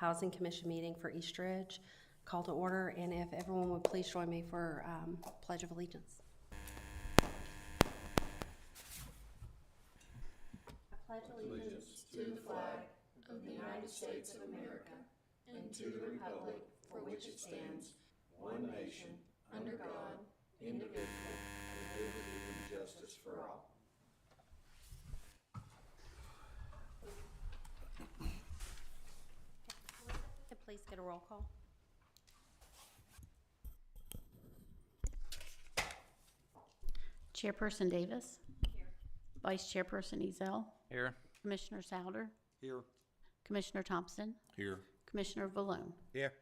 Housing Commission meeting for East Ridge. Call to order, and if everyone would please join me for Pledge of Allegiance. I pledge allegiance to the flag of the United States of America and to the republic for which it stands, one nation, under God, indivisible, with liberty and justice for all. Please get a roll call. Chairperson Davis. Here. Vice Chairperson Ezell. Here. Commissioner Souder. Here. Commissioner Thompson. Here. Commissioner Vallone. Here.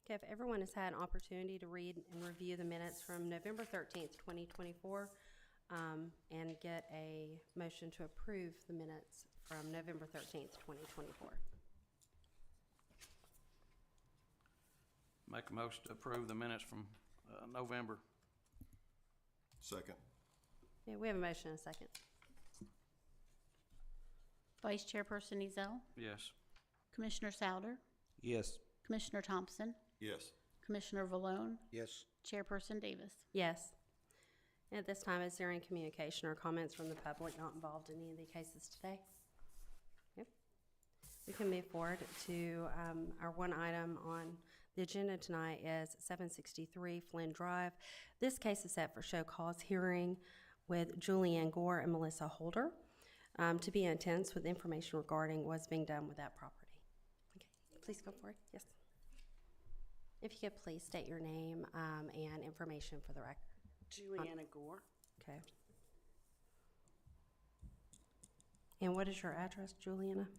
Okay, if everyone has had an opportunity to read and review the minutes from November 13th, 2024, and get a motion to approve the minutes from November 13th, 2024. Make a motion to approve the minutes from November. Second. Yeah, we have a motion and a second. Vice Chairperson Ezell. Yes. Commissioner Souder. Yes. Commissioner Thompson. Yes. Commissioner Vallone. Yes. Chairperson Davis. Yes. At this time, is there any communication or comments from the public not involved in any of the cases today? Yep. We can move forward to our one item on the agenda tonight is 763 Flynn Drive. This case is set for show cause hearing with Julianne Gore and Melissa Holder to be intense with information regarding what's being done with that property. Okay, please go forward. Yes. If you could please state your name and information for the record. Juliana Gore. Okay. And what is your address, Juliana?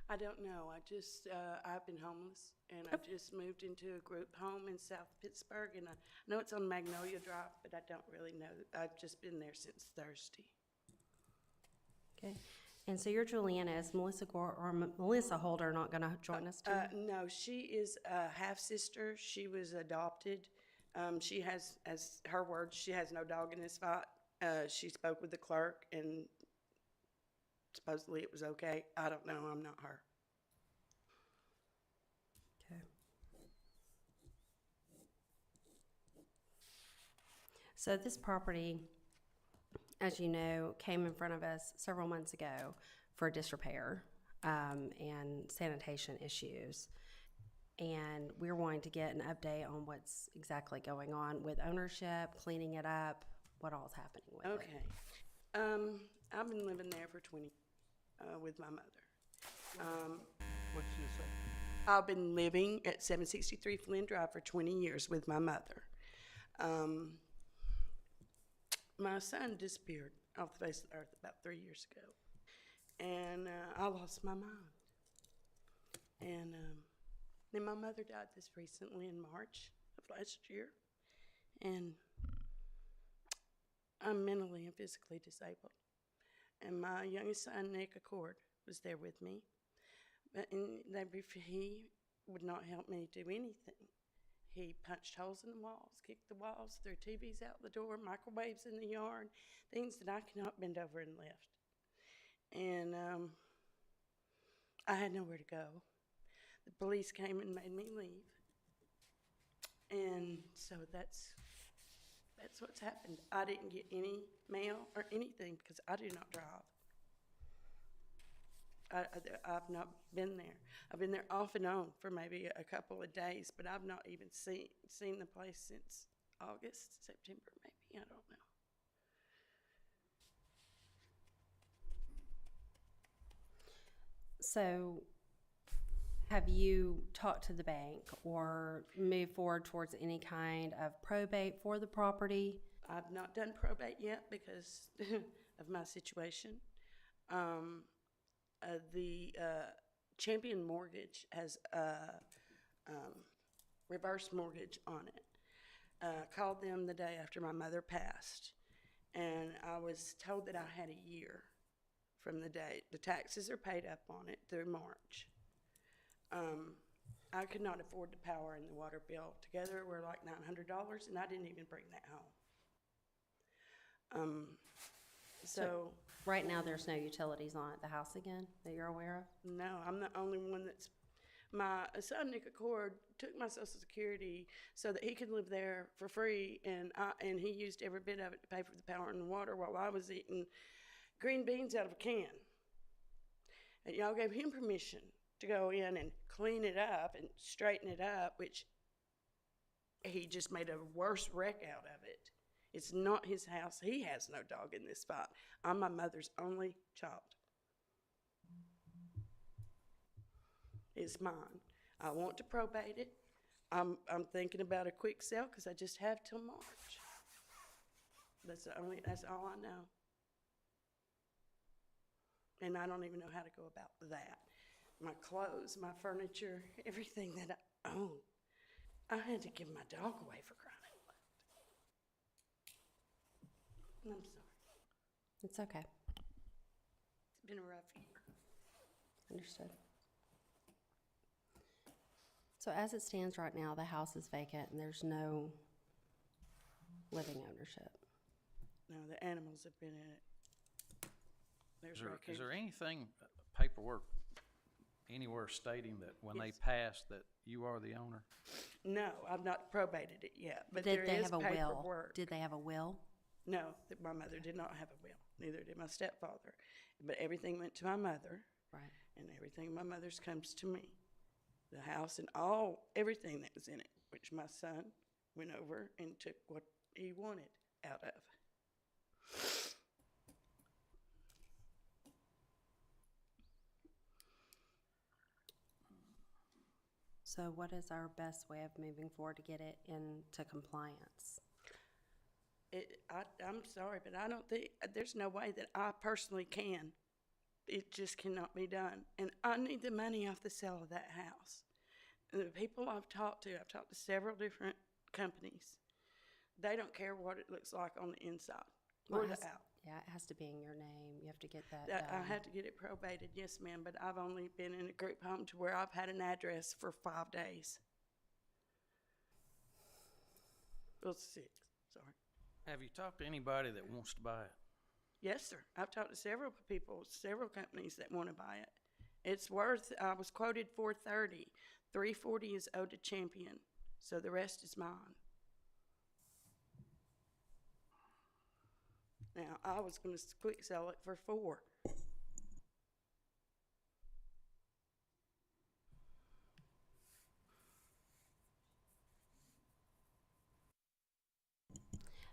I don't know. I've been homeless, and I just moved into a group home in South Pittsburgh, and I know it's on Magnolia Drive, but I don't really know. I've just been there since Thursday. Okay. And so you're Juliana. Is Melissa Gore or Melissa Holder not going to join us tonight? No, she is a half-sister. She was adopted. She has, as her words, she has no dog in this fight. She spoke with the clerk, and supposedly it was okay. I don't know. I'm not her. Okay. So this property, as you know, came in front of us several months ago for disrepair and sanitation issues. And we're wanting to get an update on what's exactly going on with ownership, cleaning it up, what all's happening with it. Okay. I've been living there for 20 with my mother. What's you say? I've been living at 763 Flynn Drive for 20 years with my mother. My son disappeared off the face of the earth about 3 years ago. And I lost my mom. And then my mother died this recently in March of last year. And I'm mentally and physically disabled. And my youngest son, Nick Accord, was there with me. But he would not help me do anything. He punched holes in the walls, kicked the walls, threw TVs out the door, microwaves in the yard, things that I could not bend over and lift. And I had nowhere to go. The police came and made me leave. And so that's what's happened. I didn't get any mail or anything because I do not drive. I've not been there. I've been there off and on for maybe a couple of days, but I've not even seen the place since August, September, maybe. I don't know. So have you talked to the bank or moved forward towards any kind of probate for the property? I've not done probate yet because of my situation. The Champion Mortgage has a reverse mortgage on it. Called them the day after my mother passed, and I was told that I had a year from the date. The taxes are paid up on it through March. I could not afford the power and the water bill. Together were like $900, and I didn't even bring that home. So, Right now, there's no utilities on at the house again that you're aware of? no, I'm the only one that's, my son Nick Accord took my social security so that he could live there for free, and he used every bit of it to pay for the power and the water while I was eating green beans out of a can. And y'all gave him permission to go in and clean it up and straighten it up, which he just made a worse wreck out of it. It's not his house. He has no dog in this fight. I'm my mother's only child. It's mine. I want to probate it. I'm thinking about a quick sale because I just have till March. That's all I know. And I don't even know how to go about that. My clothes, my furniture, everything that I own. I had to give my dog away for crying out loud. I'm sorry. It's okay. It's been a rough year. Understood. So as it stands right now, the house is vacant and there's no living ownership. No, the animals have been in it. There's Is there raccoons. anything, paperwork, anywhere stating that when they Yes. pass that you are the owner? No, I've not probated it yet, but Did there they is have a will? paperwork. Did they have a will? No, my mother did not have a will. Neither did my stepfather. But everything went to my mother, Right. and everything my mother's comes to me. The house and everything that was in it, which my son went over and took what he wanted out of. So what is our best way of moving forward to get it into compliance? I'm sorry, but I don't think, there's no way that I personally can. It just cannot be done. And I need the money off the sale of that house. And the people I've talked to several different companies. They don't care what it looks like on the inside Well, or it the has- out. Yeah, it has to be in your name. You have to get that I done. had to get it probated, yes, ma'am, but I've only been in a group home to where I've had an address for 5 days. Well, 6, sorry. Have you talked to anybody that wants to buy it? Yes, sir. I've talked to several people, several companies that want to buy it. It's worth, I was quoted $430. $340 is owed to Champion, so the rest is mine. Now, I was going to quick sell it for $4.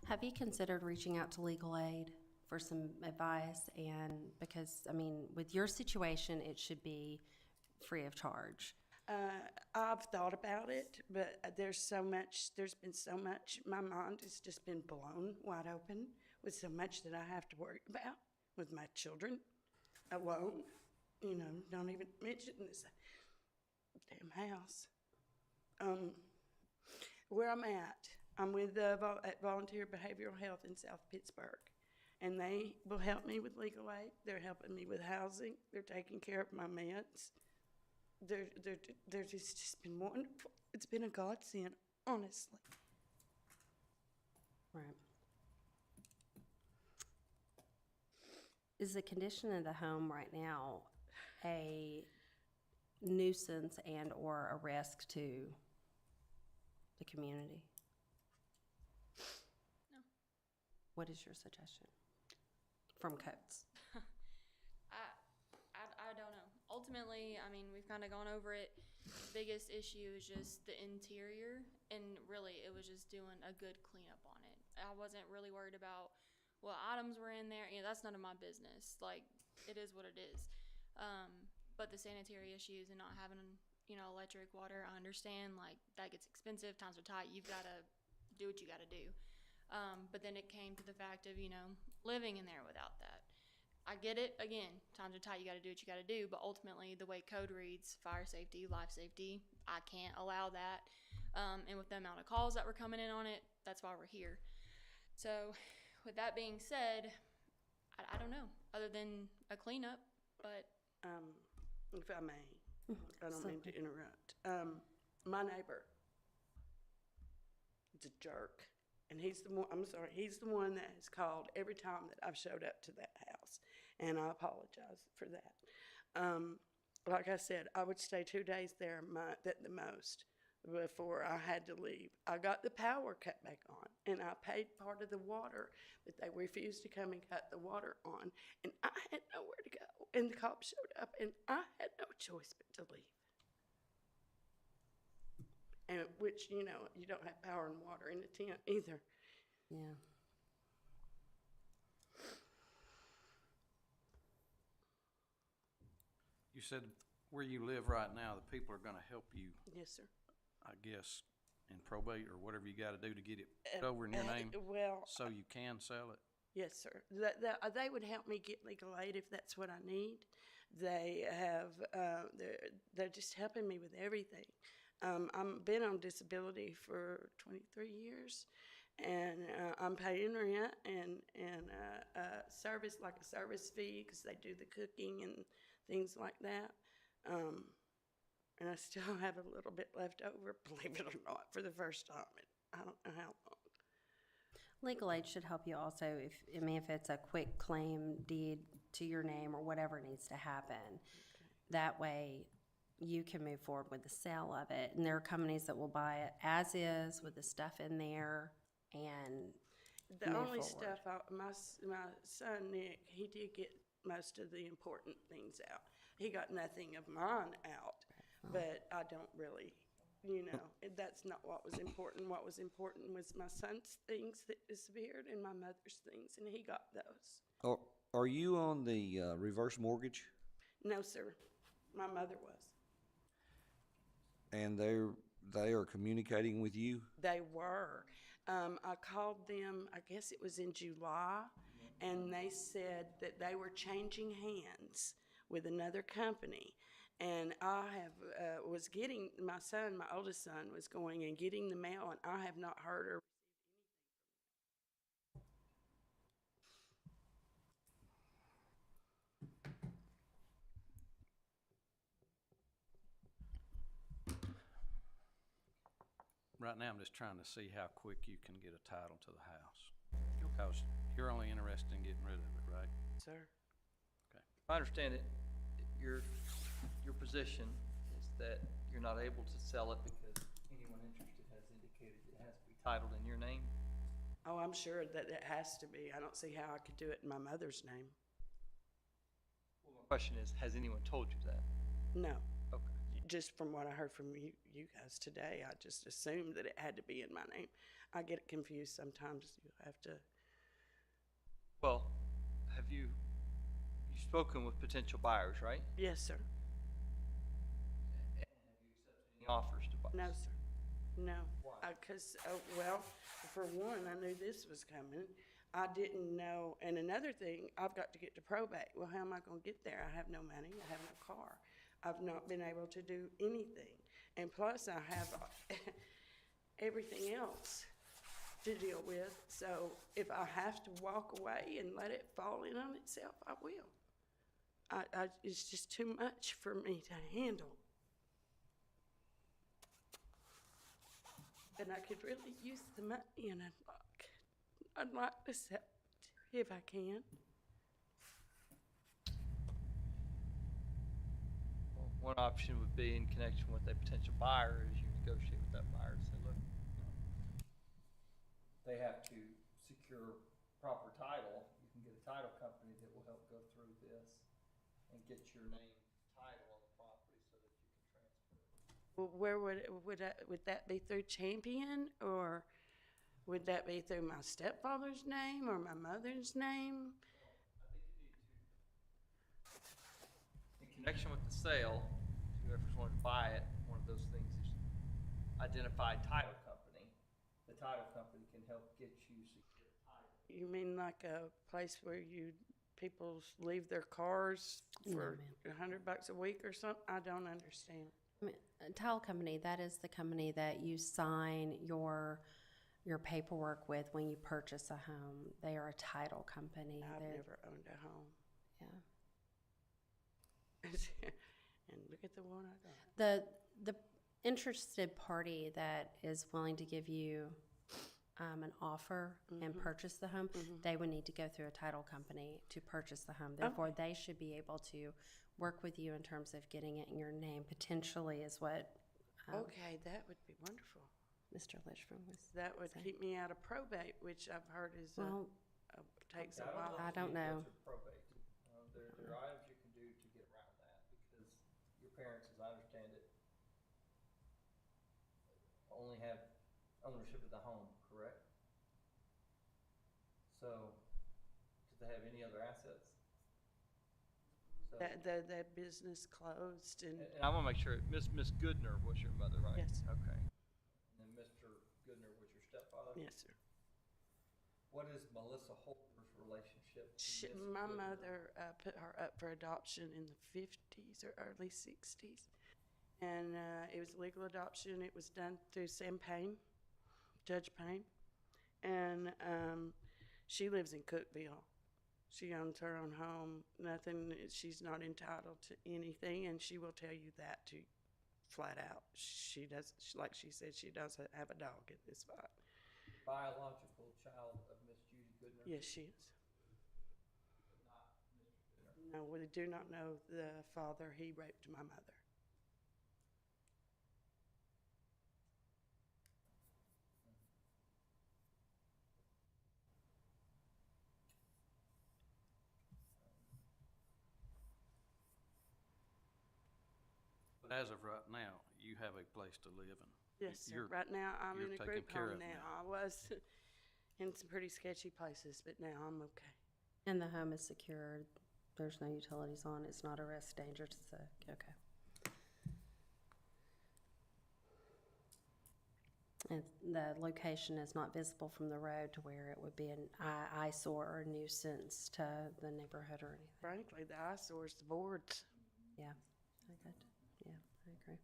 Have you considered reaching out to legal aid for some advice? And because, I mean, with your situation, it should be free of charge. I've thought about it, but there's been so much, my mind has just been blown wide open with so much that I have to worry about with my children alone. You know, don't even mention this damn house. Where I'm at, I'm with at Volunteer Behavioral Health in South Pittsburgh, and they will help me with legal aid. They're helping me with housing. They're taking care of my meds. It's just been wonderful. It's been a godsend, honestly. Right. Is the condition of the home right now a nuisance and or a risk to the community? No. What is your suggestion from codes? I don't know. Ultimately, I mean, we've kind of gone over it. Biggest issue is just the interior, and really, it was just doing a good cleanup on it. I wasn't really worried about what items were in there. You know, that's none of my business. Like, it is what it is. But the sanitary issues and not having, you know, electric, water, I understand. Like, that gets expensive. Times are tight. You've got to do what you got to do. But then it came to the fact of, you know, living in there without that. I get it. Again, times are tight. You got to do what you got to do. But ultimately, the way code reads, fire safety, life safety, I can't allow that. And with the amount of calls that were coming in on it, that's why we're here. So, with that being said, I don't know, other than a cleanup. But If I may, I don't mean to interrupt. My neighbor is a jerk. And he's the one, I'm sorry, he's the one that has called every time that I've showed up to that house. And I apologize for that. Like I said, I would stay 2 days there a month at the most before I had to leave. I got the power cut back on, and I paid part of the water, but they refused to come and cut the water on, and I had nowhere to go. And the cops showed up, and I had no choice but to leave. And which, you know, you don't have power and water in a tent either. Yeah. You said where you live right now, the people are gonna help you, Yes, sir. I guess, in probate or whatever you gotta do to get it over in your name Well, so you can sell it. yes, sir. They would help me get legal aid if that's what I need. They have, they're just helping me with everything. I'm been on disability for 23 years, and I'm paying rent and service, like a service fee, because they do the cooking and things like that. And I still have a little bit left over, believe it or not, for the first time in I don't know how long. Legal aid should help you also if it's a quick claim deed to your name or whatever needs to happen. That way you can move forward with the sale of it. And there are companies that will buy it as is with the stuff in there and The move only forward. stuff, my son Nick, he did get most of the important things out. He got nothing of mine out, but I don't really, you know, that's not what was important. What was important was my son's things that disappeared and my mother's things, and he got those. Are you on the reverse mortgage? No, sir, my mother was. And they are communicating with you? They were. I called them, I guess it was in July, and they said that they were changing hands with another company. And I was getting, my son, my oldest son, was going and getting the mail, and I have not heard or Right now, I'm just trying to see how quick you can get a title to the house. Because you're only interested in getting rid of it, right? sir. I understand it. Your position is that you're not able to sell it because anyone interested has indicated it has to be titled in your name. Oh, I'm sure that it has to be. I don't see how I could do it in my mother's name. Well, my question is, has anyone told you that? No. Okay. Just from what I heard from you guys today, I just assumed that it had to be in my name. I get confused sometimes. You have to. Well, have you've spoken with potential buyers, right? Yes, sir. And have you accepted any offers to buy? No, sir. No. Why? Because, well, for one, I knew this was coming. I didn't know. And another thing, I've got to get to probate. Well, how am I going to get there? I have no money. I have no car. I've not been able to do anything. And plus, I have everything else to deal with. So if I have to walk away and let it fall in on itself, I will. It's just too much for me to handle. And I could really use the money, and I'd like to sell it if I can. Well, one option would be in connection with a potential buyer is you negotiate with that buyer and say, look, they have to secure proper title. You can get a title company that will help go through this and get your name title on the property so that you can transfer it. Well, where would that be through Champion, or would that be through my stepfather's name or my mother's name? In connection with the sale, whoever's wanting to buy it, one of those things is identified title company. The title company can help get you secure title. You mean like a place where people leave their cars for $100 a week or something? I don't understand. I mean, a title company, that is the company that you sign your paperwork with when you purchase a home. They are a title company. I've They're- never owned a home. Yeah. And look at the one I got. The interested party that is willing to give you an offer and purchase the home, they would need to go through a title company to purchase the home. Therefore, they should be able to work with you in terms of getting it in your name, potentially is what Okay, that would be wonderful. Mr. Litchfield was. That would saying. keep me out of probate, which I've heard is, Well, takes a Yeah, while. I if don't you get know. through probate. There are items you can do to get around that, because your parents, as I understand it, only have ownership of the home, correct? So, do they have any other assets? So, That business closed and, and I wanna make sure, Miss Goodner was your mother, right? Yes. Okay. And then Mr. Goodner was your stepfather? yes, sir. What is Melissa Holder's relationship to She, Miss my Goodner? mother put her up for adoption in the 50s or early 60s. And it was legal adoption. It was done through Sam Payne, Judge Payne. And she lives in Cookville. She owns her own home. Nothing, she's not entitled to anything. And she will tell you that too, flat out. She does, like she said, she does have a dog in this fight. Biological child of Miss Judy Goodner? Yes, she is. Not Mr. Goodner? No, we do not know the father. He raped my mother. But as of right now, you have a place to live in. Yes, sir. You're- Right now, I'm you're in a taken group care home of now. now. I was in some pretty sketchy places, but now I'm okay. And the home is secured. There's no utilities on. It's not a risk, danger to the, okay. And the location is not visible from the road to where it would be an eyesore or nuisance to the neighborhood or anything. Frankly, the eyesore is the boards. Yeah, I got, yeah, I agree.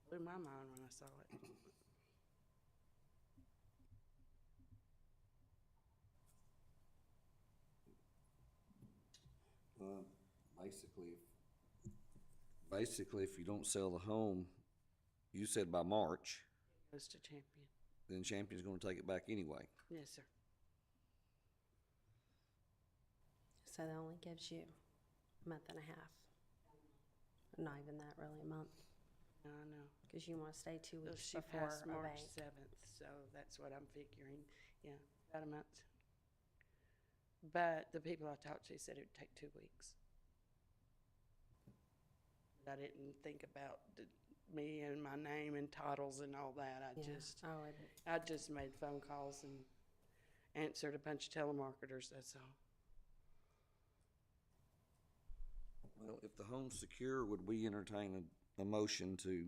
Blew my mind when I saw it. Basically, if you don't sell the home, you said by March, Goes to Champion. then Champion's gonna take it back anyway. Yes, sir. So that only gives you a month and a half. Not even that, really, a month, I know. because you want to stay 2 Well, weeks she before passed a March bank. 7th, so that's what I'm figuring. Yeah, about a month. But the people I talked to said it would take 2 weeks. I didn't think about me and my name and titles and all that. Yeah. Oh, I just made phone calls and answered a bunch of telemarketers, that's all. Well, if the home's secure, would we entertain a motion to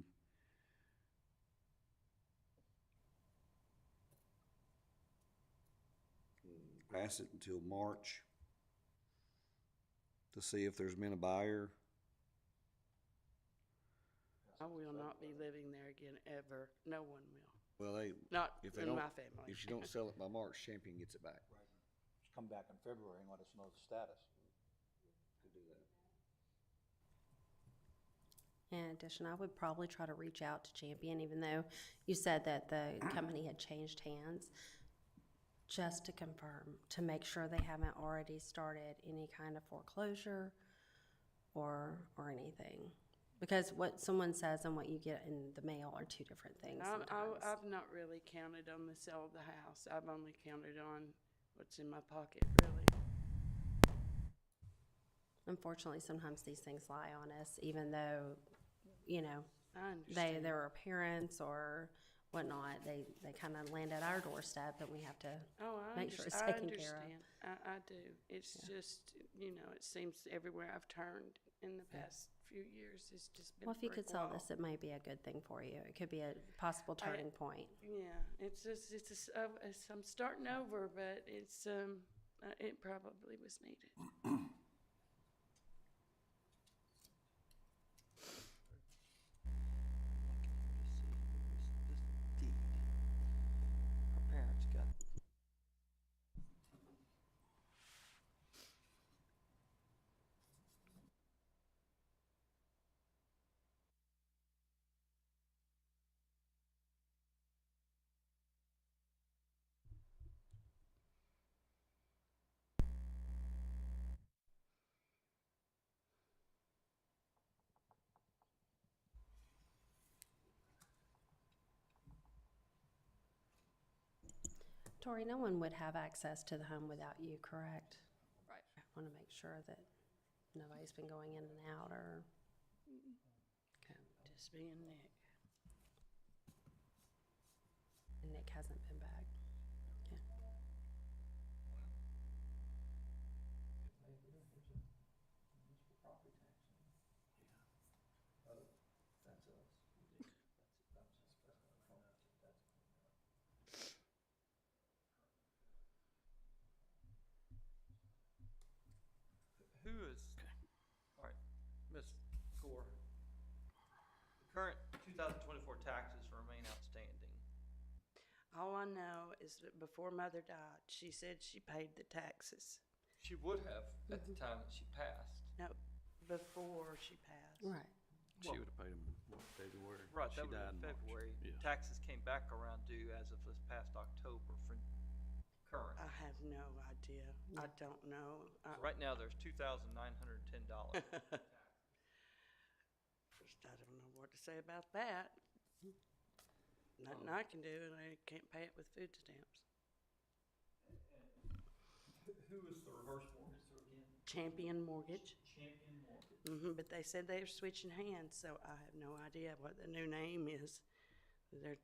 pass it until March to see if there's been a buyer? I will not be living there again ever. No one will. Well, Not if they in don't, my family. if you don't sell it by March, Champion gets it back. Just come back in February and let us know the status. in addition, I would probably try to reach out to Champion, even though you said that the company had changed hands, just to confirm, to make sure they haven't already started any kind of foreclosure or anything. Because what someone says and what you get in the mail are two different things sometimes. I've not really counted on the sale of the house. I've only counted on what's in my pocket, really. Unfortunately, sometimes these things lie on us, even though, you know, I understand. there are parents or whatnot, they kind of land at our doorstep and we have to, make sure it's taken care of. I do. It's just, you know, it seems everywhere I've turned in the past few years, it's just been a well, if you could brick sell wall. this, it may be a good thing for you. It could be a possible turning point. Yeah, I'm starting over, but it probably was needed. Tori, no one would have access to the home without you, correct? Right. I want to make sure that nobody's been going in and out or, okay. Just being Nick. And Nick hasn't been back. Okay. Who is, all right, Ms. Gore, the current 2024 taxes remain outstanding. All I know is that before Mother died, she said she paid the taxes. She would have at the time that she passed. No, before she passed. Right. She would have paid them, what, February? Right, She that was died in March. February. Yeah. Taxes came back around due as of this past October for current. I have no idea. I don't know. So right now, there's $2,910. First, I don't know what to say about that. Nothing I can do, and I can't pay it with food stamps. Who is the reverse mortgage again? Champion Mortgage. Champion Mortgage. But they said they were switching hands, so I have no idea what the new name is. They're,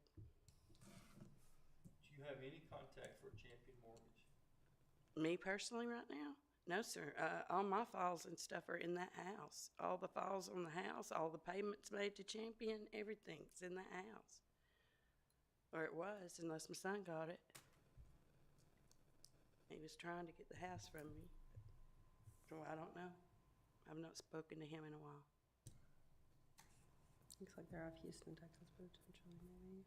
Do you have any contact for Champion Mortgage? me personally right now? No, sir. All my files and stuff are in that house. All the files on the house, all the payments made to Champion, everything's in that house. Or it was, unless my son got it. He was trying to get the house from me. So I don't know. I've not spoken to him in a while. Looks like they're off Houston, Texas, potentially, maybe.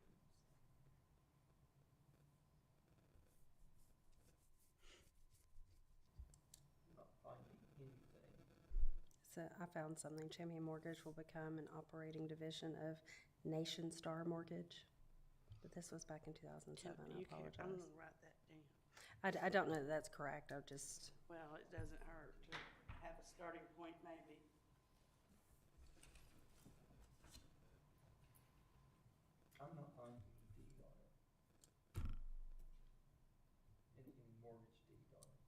Not finding anything. So I found something. Champion Mortgage will become an operating division of Nation Star Mortgage. But this was back in 2007. I I'm apologize. gonna write that down. I don't know that that's correct. I just, Well, it doesn't hurt to have a starting point, maybe. I'm not finding any deed on it. Any mortgage deed on it.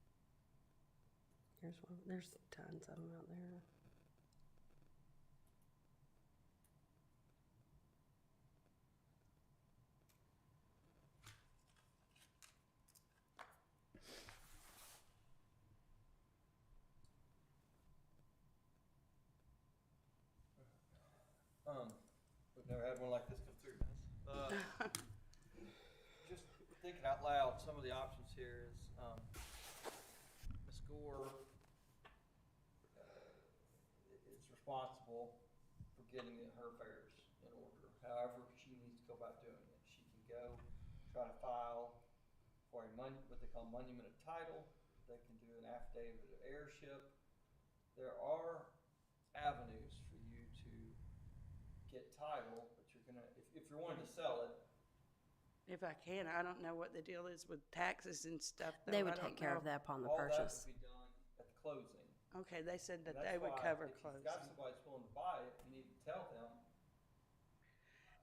here's one. There's tons of them out there. We've never had one like this come through, guys. Just thinking out loud, some of the options here is, Ms. Gore is responsible for getting her affairs in order. However, she needs to go about doing it. She can go try to file for what they call monument of title. They can do an affidavit of heirship. There are avenues for you to get title, but you're gonna, if you're wanting to sell it, If I can, I don't know what the deal is with taxes and stuff. They though. would I take don't care know. of that upon the all that purchase. would be done at the closing. Okay, they said that And they that's would why cover if closing. you've got somebody that's willing to buy it, you need to tell them,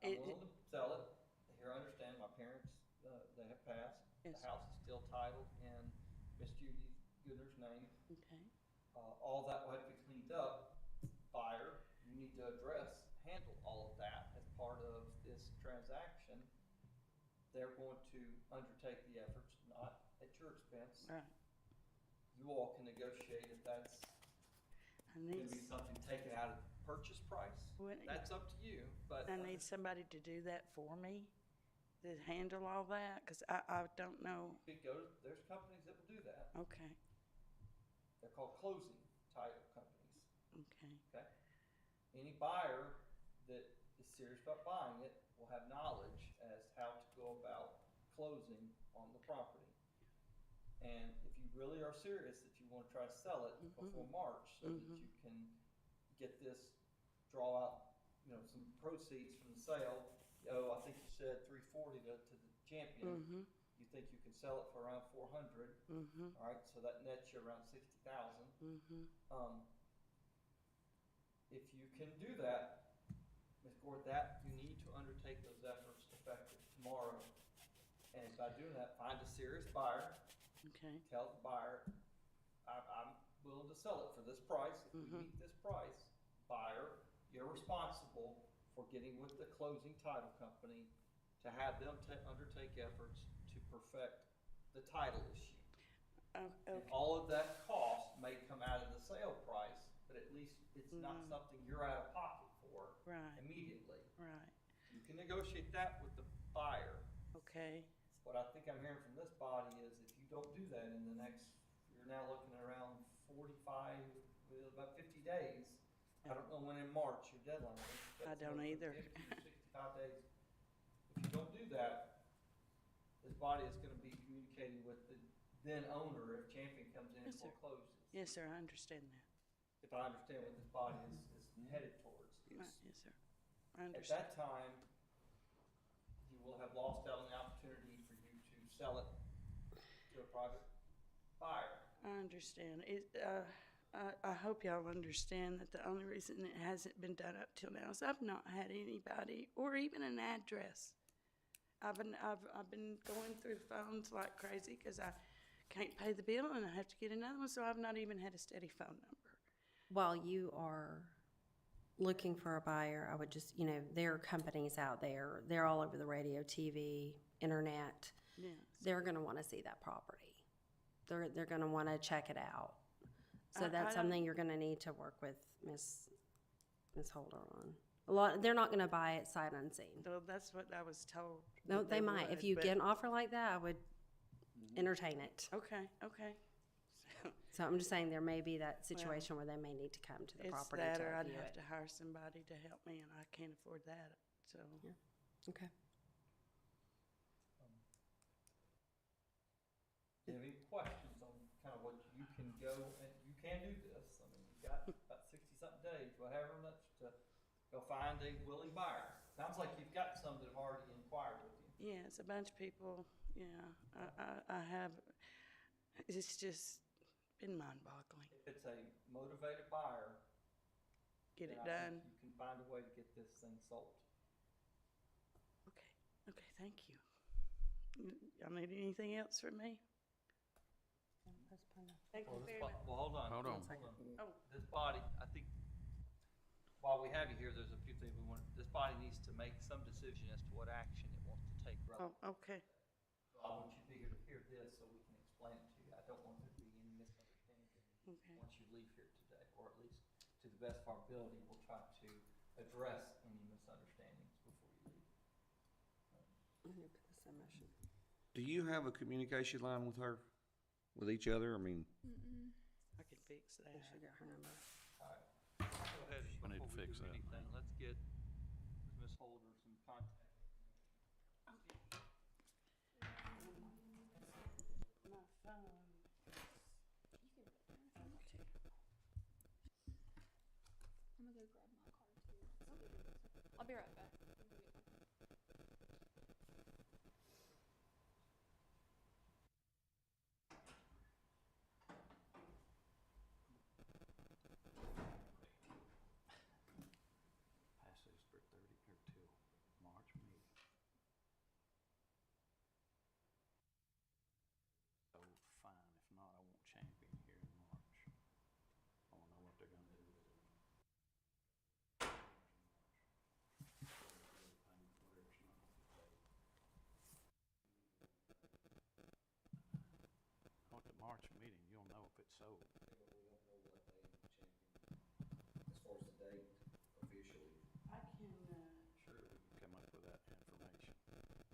It- I'm willing to sell it. Here, I understand my parents, they have passed. Yes. The house is still titled in Miss Judy Gooder's name. Okay, All that will have to be cleaned up. Buyer, you need to handle all of that as part of this transaction. They're going to undertake the efforts, not at your expense. right. You all can negotiate if that's I gonna need, be something taken out of the purchase price. Well, That's up to you, but. I need somebody to do that for me, to handle all that, because I don't know. There's companies that will do that. Okay, They're called closing title companies, okay, okay? Any buyer that is serious about buying it will have knowledge as how to go about closing on the property. And if you really are serious that you wanna try to sell it before March, so that you can get this, draw out, some proceeds from the sale. I think you said 340 to the Champion. You think you can sell it for around 400. All right, so that nets you around 60,000. If you can do that, Ms. Gord, that you need to undertake those efforts effective tomorrow And by doing that, find a serious buyer, Okay, tell the buyer, I'm willing to sell it for this price. If we meet this price, buyer, you're responsible for getting with the closing title company to have them undertake efforts to perfect the title issue. And okay, all of that cost may come out of the sale price, but at least it's not something you're out of pocket for right, immediately. right, You can negotiate that with the buyer. okay, What I think I'm hearing from this body is if you don't do that in the next, you're now looking at around 45, with about 50 days. I don't know when in March your deadline is. but I don't it's either. 50 to 65 days. If you don't do that, this body is gonna be communicating with the then owner if Champion comes in and Yes, sir. forecloses. yes, sir, I understand that, If I understand what this body is headed towards. right, yes, sir, I At understand, that time, you will have lost out on the opportunity for you to sell it to a private buyer. I understand, I hope y'all understand that the only reason it hasn't been done up till now is I've not had anybody, or even an address. I've been going through the phones like crazy, cause I can't pay the bill and I have to get another one, so I've not even had a steady phone number. While you are looking for a buyer, I would just, there are companies out there, they're all over the radio, TV, internet. Yes. They're gonna wanna see that property. They're gonna wanna check it out. So I that's don't- something you're gonna need to work with Ms. Holder on. They're not gonna buy it sight unseen. Well, that's what I was told. No, that they might. If would, you but- get an offer like that, I would entertain it. Okay, okay. So I'm just saying there may be that situation where they may need to come to the It's property that, to or I'd view have it. to hire somebody to help me, and I can't afford that, so. Okay. Do you have any questions on kind of what you can go, and you can do this, I mean, you've got about 60-something days, whatever much to go find a willing buyer. Sounds like you've got some that have already inquired with you. Yeah, it's a bunch of people, yeah, I have, it's just been mind-boggling. If it's a motivated buyer, Get it then I done. think you can find a way to get this thing sold. Okay, okay, thank you. Y'all need anything else from me? Thank you very much. Well, hold on. Hold on. Oh. This body, I think, while we have you here, there's a few things we want, this body needs to make some decision as to what action it wants to take. Oh, okay, So I want you to be here to hear this so we can explain it to you. I don't want there to be any misunderstanding okay, once you leave here today, or at least to the best of our ability, we'll try to address any misunderstandings before you leave. Do you have a communication line with her, with each other? I mean, I can fix that. I got her number. All right. Go ahead, We need to before we fix do that. anything, let's get Ms. Holder some contact. My phone. I'm gonna go grab my card too. I'll be right back. Pass this for 30 or till March meeting. So fine, if not, I want Champion here in March. I wanna know what they're gonna do with it. At the March meeting, you'll know if it's sold. we don't know what they champion, as far as the date officially. I can, Sure, we can come up with that information.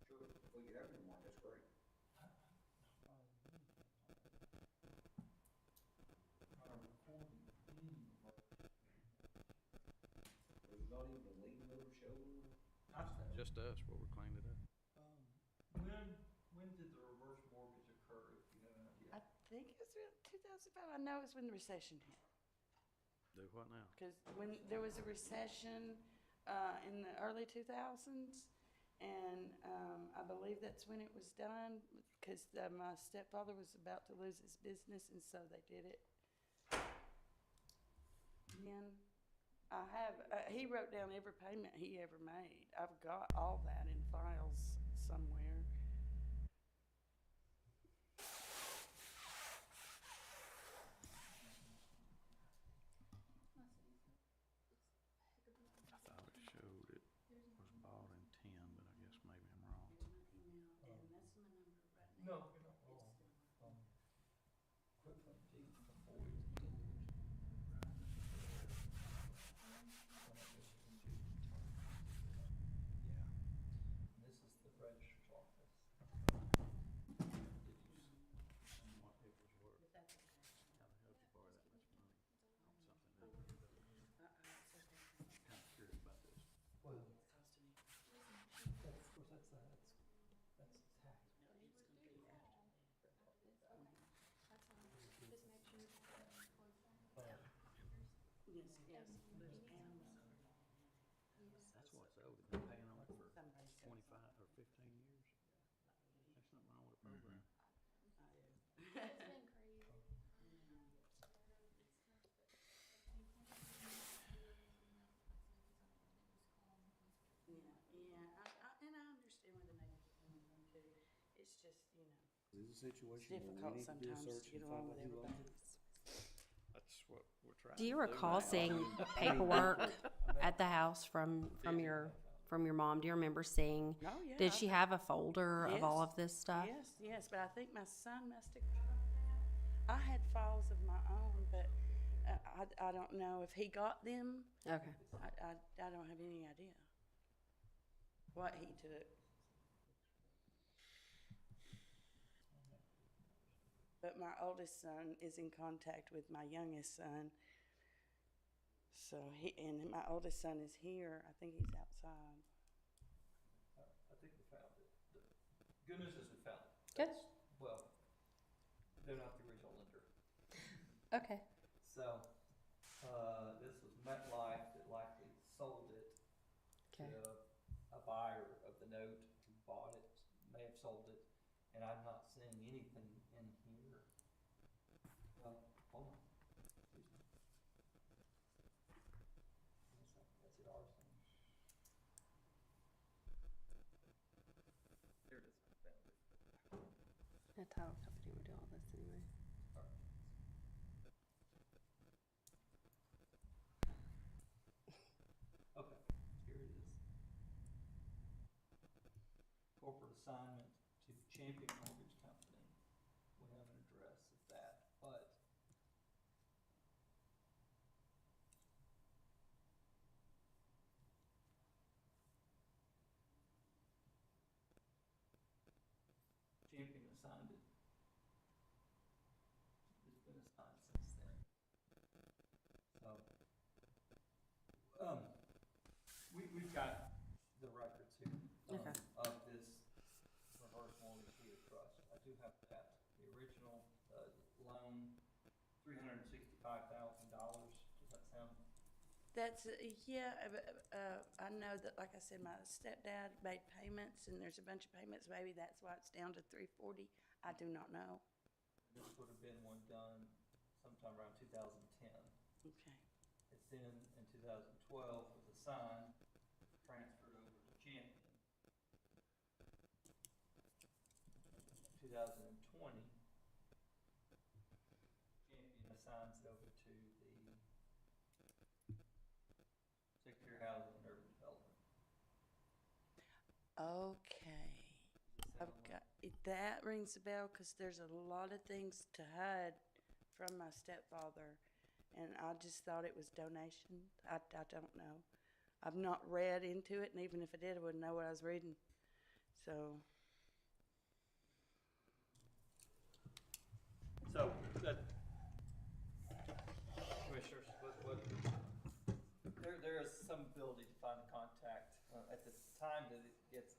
Sure, if we could have it in March, that's great. There's not even a lien number showing. Just us, where we're cleaning it up. When did the reverse mortgage occur, if you have an idea? I think it was around 2005, I know it was when the recession hit. Do what now? Because when there was a recession in the early 2000s, and I believe that's when it was done, because my stepfather was about to lose his business, and so they did it. Then I have, he wrote down every payment he ever made. I've got all that in files somewhere. No, you're not wrong. Quick claim deed for 4 years. Yeah. And this is the registrar's office. Well, of course, that's tax. Yes, yes, there's animals. That's what's owed, they've been paying on it for Somebody said 25 or 15 years. There's nothing wrong with the program. It's been crazy. And I understand where the neighbors are coming from too. It's just, This is a situation where difficult we need to do a sometimes search to and get find along out with who owns everybody. it. That's what we're trying Do you recall now. seeing paperwork at the house from your mom? Do you remember seeing? Oh, yeah. Did she have a folder of all Yes. of this stuff? Yes, but I think my son must have. I had files of my own, but I don't know if he got them. Okay. I don't have any idea what he took. But my oldest son is in contact with my youngest son. So and my oldest son is here. I think he's outside. I think we found it. The good news is we found it. Good. Well, they're not the original lender. Okay. So, this was MetLife that likely sold it to Okay. a buyer of the note who bought it, may have sold it, and I'm not seeing anything in here. Well, hold on. Excuse me. That's it, ours. There it is, I found it. The title company would do all this anyway. Okay, here it is. Corporate assignment to Champion Mortgage Company. We have an address of that, but Champion assigned it. It's been assigned since then. So, we've got the records here, Okay. of this reverse mortgage deed of trust. I do have that, the original, loan, $365,000. Does that sound? That's, I know that, like I said, my stepdad made payments and there's a bunch of payments. Maybe that's why it's down to 340. I do not know. This would have been one done sometime around 2010. Okay. It's then in 2012 was assigned, transferred over to Champion. 2020, Champion assigns it over to the Secretary of Housing and Urban Development. Okay. I've got, that rings a bell because there's a lot of things to hide from my stepfather. And I just thought it was donation. I don't know. I've not read into it, and even if I did, I wouldn't know what I was reading. So, So, that, Commissioners, there is some ability to find a contact, at the time that it gets,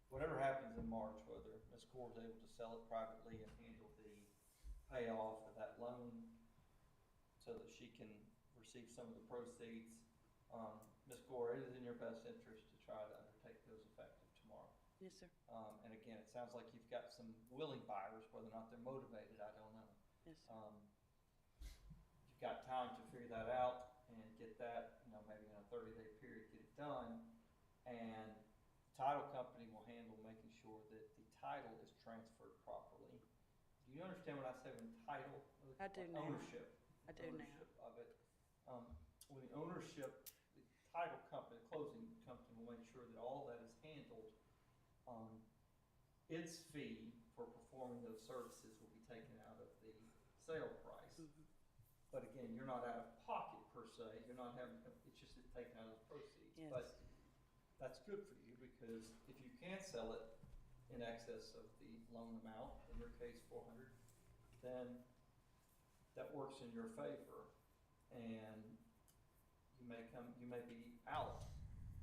whatever happens in March, whether Ms. Core is able to sell it privately and handle the payoff of that loan so that she can receive some of the proceeds, Ms. Core, it is in your best interest to try to undertake those effective tomorrow. yes, sir. And again, it sounds like you've got some willing buyers, whether or not they're motivated, I don't know. Yes, sir. You've got time to figure that out and get that, maybe in a 30-day period, get it done. And the title company will handle making sure that the title is transferred properly. Do you understand what I say when title? I do now. Ownership. I do now. Ownership of it. When the ownership, the title company, the closing company will make sure that all that is handled its fee for performing those services will be taken out of the sale price. But again, you're not out of pocket per se, you're not having, it's just it's taken out of the proceeds. Yes. But that's good for you, because if you can't sell it in excess of the loan amount, in your case 400, then that works in your favor, and you may be out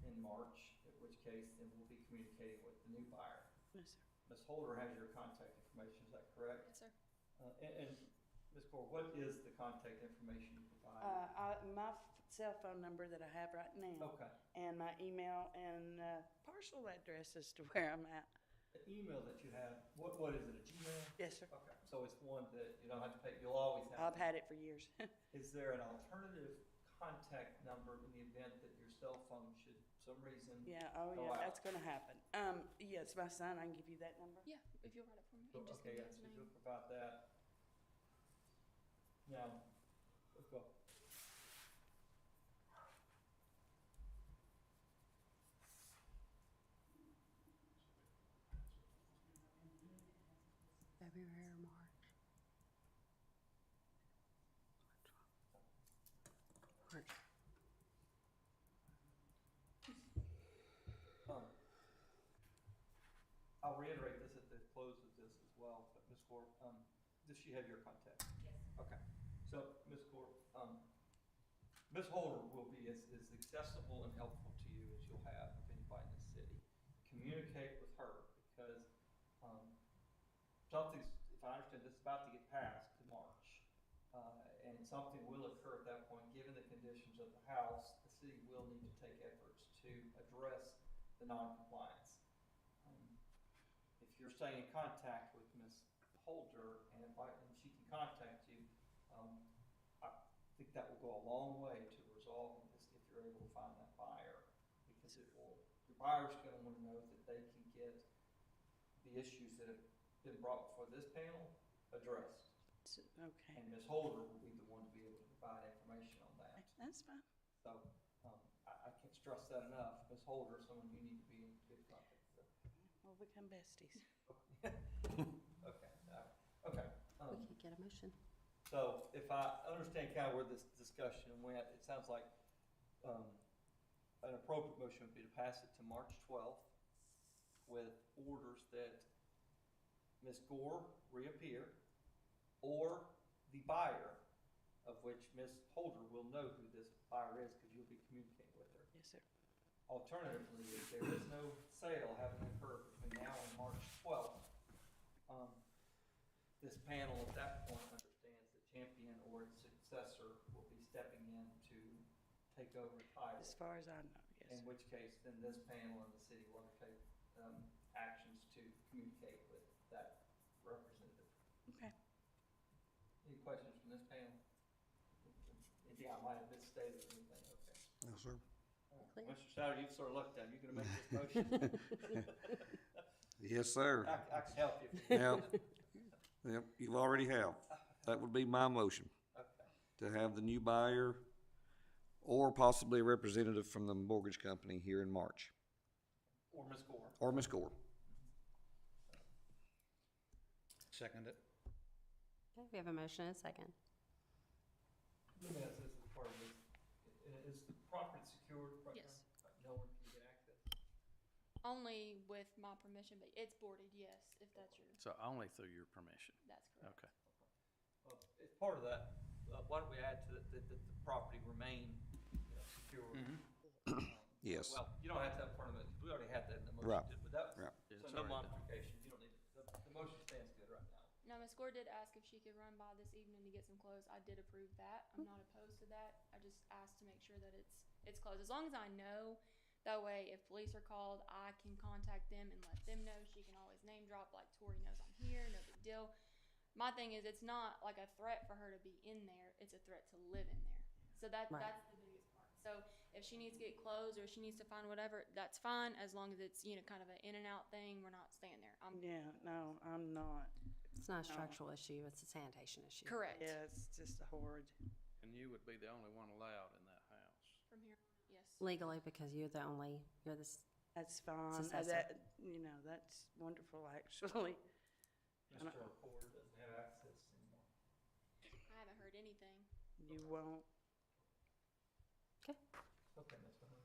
in March, in which case then we'll be communicating with the new buyer. Yes, sir. Ms. Holder has your contact information, is that correct? Yes, sir. And Ms. Core, what is the contact information you provide? My cell phone number that I have right now. Okay. And my email and parcel address as to where I'm at. The email that you have, what is it, a Gmail? Yes, sir. Okay, so it's one that you don't have to pay, you'll always have. I've had it for years. Is there an alternative contact number in the event that your cell phone should, some reason? Yeah, oh Go yeah, out. that's gonna happen. Yes, my son, I can give you that number. Yeah, if you'll write it for me. So, and just okay, give me yeah, his so name. you'll provide that. Now, let's go. February or March? March. I'll reiterate this at the close of this as well, but Ms. Core, does she have your contact? Yes. Okay, so Ms. Core, Ms. Holder will be as accessible and helpful to you as you'll have of anybody in the city. Communicate with her, because, something's, if I understand, this is about to get passed in March. And something will occur at that point, given the conditions of the house, the city will need to take efforts to address the non-compliance. If you're staying in contact with Ms. Holder, and she can contact you, I think that will go a long way to resolving this if you're able to find that buyer. Because your buyer's gonna wanna know that they can get the issues that have been brought before this panel addressed. Okay, And Ms. Holder will be the one to be able to provide information on that. that's fine. So, I can't stress that enough. Ms. Holder is someone you need to be in good contact with. We'll become besties. Okay, okay. We could get a motion. So if I understand kind of where this discussion went, it sounds like, an appropriate motion would be to pass it to March 12th with orders that Ms. Gore reappear, or the buyer, of which Ms. Holder will know who this buyer is because you'll be communicating with her. Yes, sir. Alternatively, if there is no sale having occurred between now and March 12th, this panel at that point understands that Champion or its successor will be stepping in to take over the title. As far as I know, yes, In sir. which case, then this panel and the city will undertake actions to communicate with that representative. Okay. Any questions from this panel? Yeah, I might have misstated anything, okay. No, sir. Clear. Mr. Souter, you've sort of looked at it, you gonna make this motion? Yes, sir. I can help you. Yep, you already have. That would be my motion, Okay. to have the new buyer or possibly a representative from the mortgage company here in March, Or Ms. Gore. or Ms. Gore. Second it. Okay, we have a motion and a second. Let me ask this as part of this. Is the property secured right Yes. now? No one can get access? Only with my permission, but it's boarded, yes, if that's your, So only through your permission. that's correct. Okay. As part of that, why don't we add to that the property remain secure? Yes. Well, you don't have to have part of it, we already had that in the motion. Right. But that, Right. It's so no already done. modifications, you don't need, the motion stands good right now. Now, Ms. Gore did ask if she could run by this evening to get some clothes. I did approve that. I'm not opposed to that. I just asked to make sure that it's closed. As long as I know, that way if police are called, I can contact them and let them know. She can always name drop like Tori knows I'm here, no big deal. My thing is, it's not like a threat for her to be in there. It's a threat to live in there. So Right. that's the biggest part. So if she needs to get clothes or she needs to find whatever, that's fine, as long as it's, kind of an in and out thing. We're not staying there. I'm Yeah, no, I'm not. It's not a structural issue, it's a sanitation issue. correct. Yeah, it's just a horrid. And you would be the only one allowed in that house. From here, yes. Legally, because you're the That's fine. Successor. That's wonderful, actually. Mr. Accord doesn't have access anymore. I haven't heard anything. You won't. Okay. Okay, Ms. Mahoney.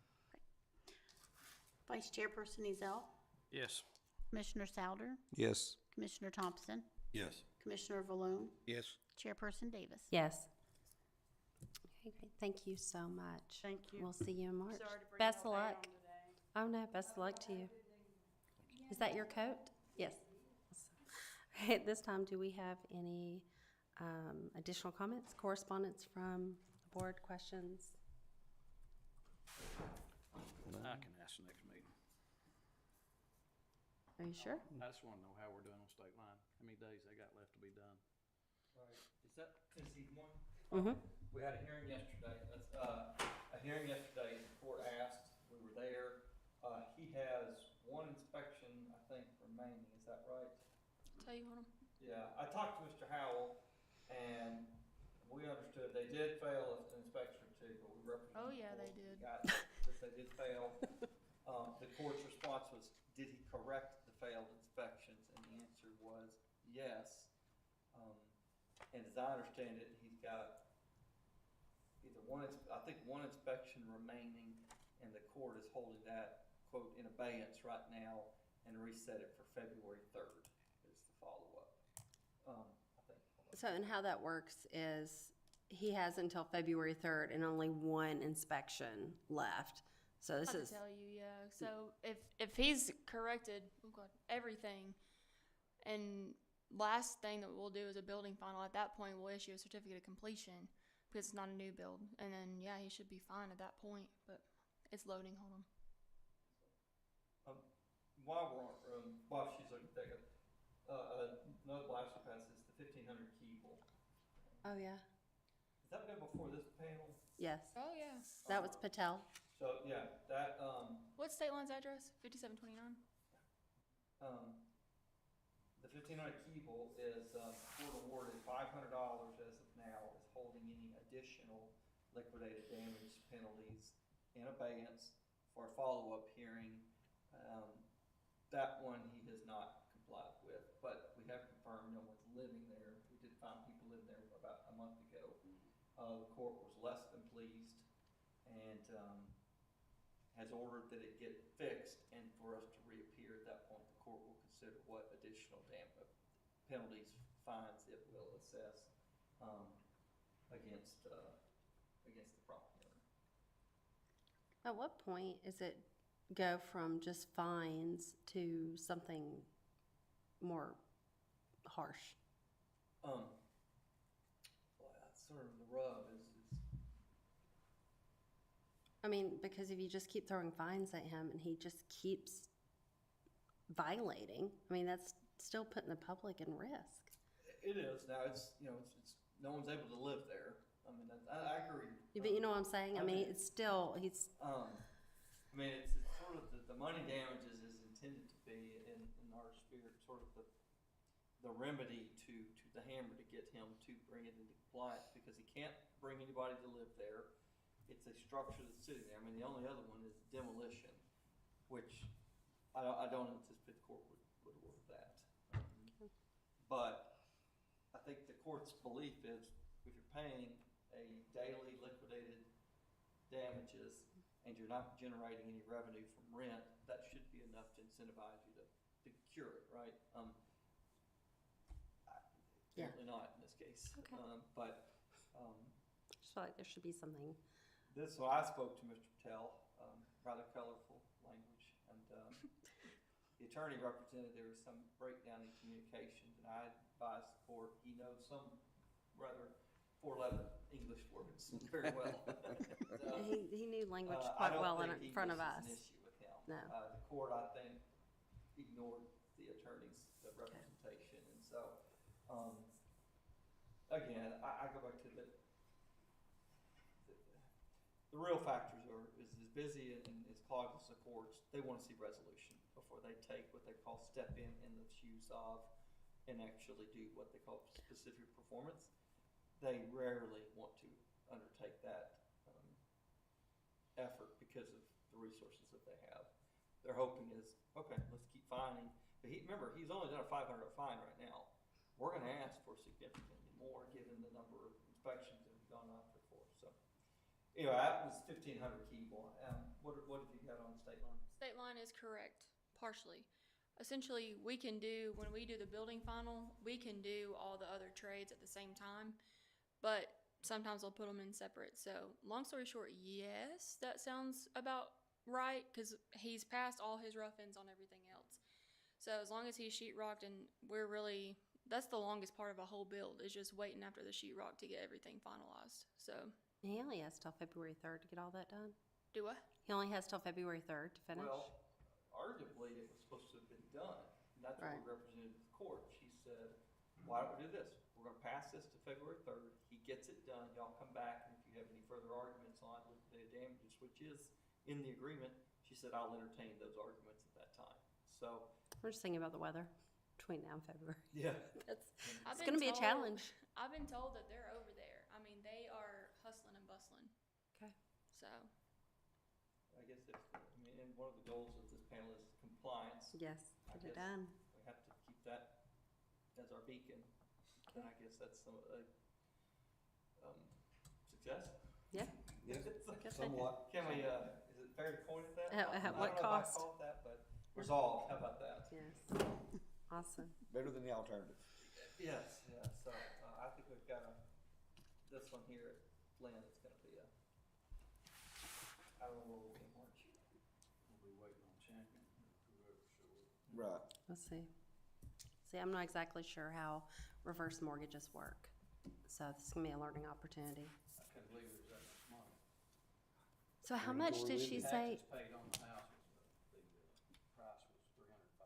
Vice Chairperson Ezell, Yes. Commissioner Souter, Yes. Commissioner Thompson, Yes. Commissioner Valone, Yes. Chairperson Davis. Yes. Okay, great. Thank you so much. Thank you. We'll see you in March. Sorry to bring Best of y'all down luck. today. Oh, no, best of luck to you. Is that your coat? Yes. Okay, at this time, do we have any additional comments, correspondence from the board, questions? I can ask the next meeting. Are you sure? I just wanna know how we're doing on state line, how many days they got left to be done. Right, is that Tennessee one? Mm-hmm. We had a hearing yesterday, the court asked, we were there. He has one inspection, I think, remaining, is that right? Tell you on them. Yeah, I talked to Mr. Howell, and we understood they did fail an inspection or two, but we represented. Oh, yeah, the they court. did. We got that they did fail. The court's response was, did he correct the failed inspections? And the answer was yes. And as I understand it, he's got either I think one inspection remaining, and the court is holding that, quote, in abeyance right now, and reset it for February 3rd is the follow-up. I think. So, and how that works is he has until February 3rd and only one inspection left. So this I is, can tell you, yeah. So if he's corrected, oh God, everything, and last thing that we'll do is a building final. At that point, we'll issue a certificate of completion because it's not a new build, and then yeah, he should be fine at that point. But it's loading. Hold on. While we're on, while she's looking at that, another blast pass is the 1500 Keeble. oh yeah, Has that been before this panel? yes. Oh yeah. That was Patel. So, yeah, that, What's State Line's address? 5729. the 1500 Keeble is, court awarded $500 as of now, is holding any additional liquidated damage penalties in abeyance for a follow-up hearing. That one he has not complied with, but we have confirmed no one's living there. We did find people living there about a month ago. The court was less than pleased and, has ordered that it get fixed, and for us to reappear at that point, the court will consider what additional penalties, fines it will assess, against the property owner. At what point is it go from just fines to something more harsh? Well, that's sort of the rub is I mean, because if you just keep throwing fines at him and he just keeps violating, I mean, that's still putting the public in risk. it is now. It's no one's able to live there. I mean, I agree. But you know what I'm saying? I mean, it's still, he's, I mean, it's sort of the money damages is intended to be in our spirit, sort of the remedy to the hammer to get him to bring it into compliance, because he can't bring anybody to live there. It's a structure that's sitting there. I mean, the only other one is demolition, which I don't anticipate the court would order that. But I think the court's belief is if you're paying a daily liquidated damages and you're not generating any revenue from rent, that should be enough to incentivize you to cure it, right? Yeah. Apparently not in this case. Okay. But I just feel like there should be something. so I spoke to Mr. Patel, rather colorful language, and the attorney represented there was some breakdown in communications, and I advised the court he knows some rather four-letter English words very well. So, He knew language I quite don't well think in front of English us. is an issue with him. No. The court, I think, ignored the attorney's representation, and so, again, I go back to the real factors is as busy and as clogged as the courts. They want to see resolution before they take what they call step in the shoes of and actually do what they call specific performance. They rarely want to undertake that effort because of the resources that they have. their hoping is, okay, let's keep fining. But remember, he's only done a $500 fine right now. We're gonna ask for significantly more, given the number of inspections that have gone out there for, so. Anyway, that was 1,500 Keyboard. What have you got on state line? State line is correct, partially. Essentially, we can do, when we do the building final, we can do all the other trades at the same time, but sometimes they'll put them in separate. So, long story short, yes, that sounds about right, because he's passed all his rough-ins on everything else. So, as long as he's sheetrocked, and that's the longest part of a whole build, is just waiting after the sheetrock to get everything finalized. So, He only has till February 3rd to get all that done. do I? He only has till February 3rd to finish. Well, arguably, it was supposed to have been done, and that's what Right. we represented to the court. She said, why don't we do this? We're gonna pass this to February 3rd, he gets it done, y'all come back, and if you have any further arguments on liquidated damages, which is in the agreement, she said, I'll entertain those arguments at that time. So, We're just thinking about the weather between now and February. yeah. I've It's been going to be a told- challenge. I've been told that they're over there. I mean, they are hustling and bustling. Okay. So, I guess and one of the goals of this panel is compliance. Yes, I get it guess done. We have to keep that as our beacon, and I guess that's some, success? Yeah. Yes, Guess I somewhat. Can we, is it fair to point at that? At what I don't know if cost? I call it that, but resolve, how about that? Yes. Awesome. Better than the alternative. Yes, yeah, so, I think we've got this one here at Lynn, it's gonna be I don't know where we'll be in March. We'll be waiting on champion, whoever shows up. Right. Let's see. See, I'm not exactly sure how reverse mortgages work. So this is going to be a learning opportunity. I couldn't believe it was that much money. So how much did she say? Taxes paid on the house was, the price was $305,000,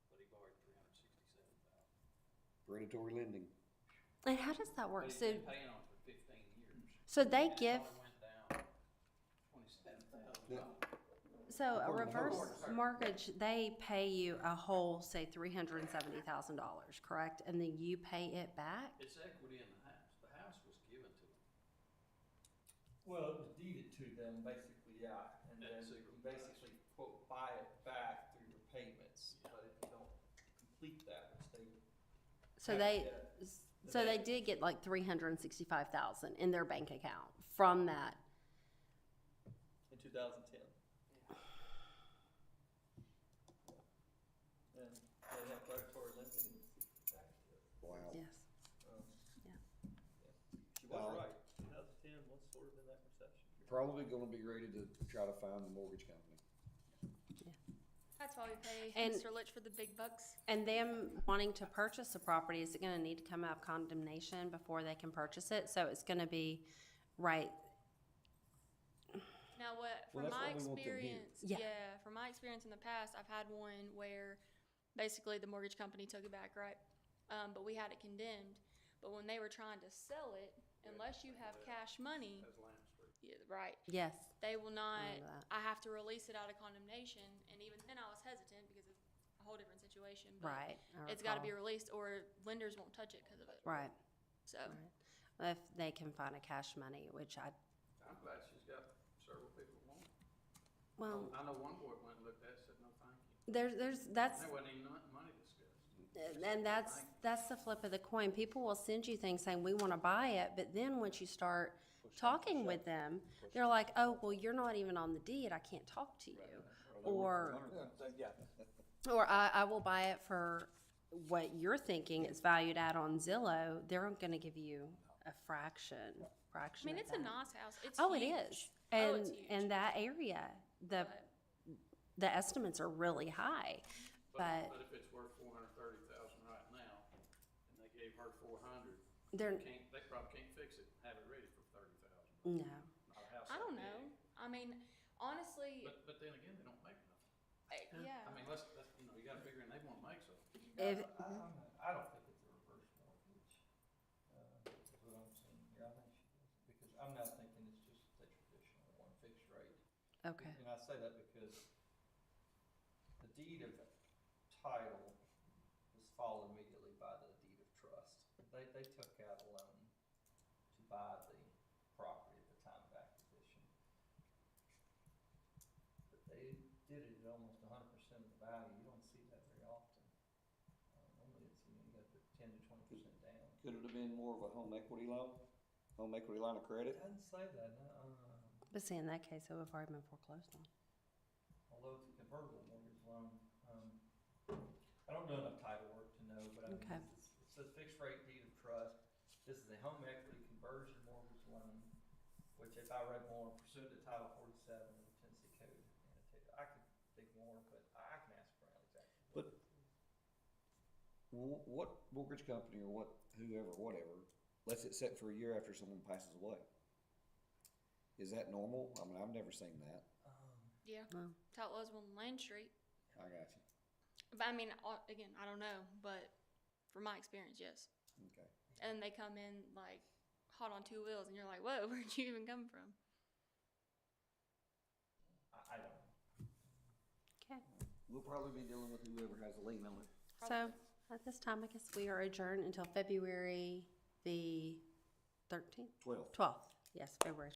but he borrowed $367,000. Predatory lending. And how does that But work? he's So, been paying on it for 15 years. so they And it give, only went down $27,000. so a According to her reverse mortgage, they pay you a whole, say, $370,000, correct? And then you pay it back? It's equity in the house. The house was given to him. Well, it was deeded to them, basically, yeah, and then That's you secret basically, quote, buy it back through your payments, but if you don't complete that, which they. So have to they, get, so they did get like $365,000 in their bank account from that. in 2010. And they have predatory lending back to it. Wow. Yes. Yeah. Yeah. She was Well- right, 2010 was sort of in that recession. Probably gonna be ready to try to find the mortgage company. that's why we pay And- Mr. Litch for the big bucks. And them wanting to purchase a property, is it gonna need to come out of condemnation before they can purchase it? So it's gonna be, right, Now, Well, from that's my why we want them here. experience, Yeah. from my experience in the past, I've had one where basically the mortgage company took it back, right? But we had it condemned. But when they were trying to sell it, unless you have cash money, That's Lamb Street. yeah, right, yes, they will not. remember that. I have to release it out of condemnation, and even then I was hesitant because it's a whole different situation. But right. I it's got to be recall. released, or lenders won't touch it because of it. Right, So right. Well, if they can find a cash money, which I'm glad she's got several people who want it. well, I know one boy went and looked at it and said, no, thank you. that's, There wasn't even money discussed. and that's the flip of the coin. People will send you things saying, we wanna buy it, but then once you start talking with them, they're like, oh, well, you're not even on the deed, I can't talk to you. Or, I will buy it for what you're thinking it's valued at on Zillow, they're gonna give you a fraction I mean, of it's a that. nice house. It's Oh, it huge. is. Oh, And, it's huge. and that area, But the estimates are really high, but But if it's worth $430,000 right now, and they gave her 400, they're, they probably can't fix it, and have it ready for 30,000. no. Not a house I don't that know. big. I mean, honestly, But then again, they don't make enough. yeah. I mean, you gotta figure in they wanna make something. If, I don't think it's a reverse mortgage, is what I'm seeing here, I think she is, because I'm not thinking it's just a traditional one fixed rate. okay, And I say that because the deed of title was followed immediately by the deed of trust. They took out a loan to buy the property at the time of acquisition. But they did it at almost 100% Could it have been more of a home equity loan? Home equity line of credit? It doesn't say that, But see, in that case, it would have already been foreclosed on. although it's a convertible mortgage loan. I don't know enough title work to know, but I mean, Okay. it says fixed rate deed of trust. This is a home equity conversion mortgage loan, which if I read more, pursuant to Title 47 of the Tennessee Code. Annotated. I could dig more, but I can ask around exactly. But what mortgage company or whatever, lets it sit for a year after someone passes away? Is that normal? I mean, I've never seen that. Yeah, Well, that's how it was on Land Street. I got you. But I mean, again, I don't know, but from my experience, yes. Okay. And they come in like hot on two wheels, and you're like, whoa, where'd you even come from? I don't know. okay. We'll probably be dealing with whoever has a lien on it. So at this time, I guess we are adjourned until February the 13th? 12. 12th. Yes, February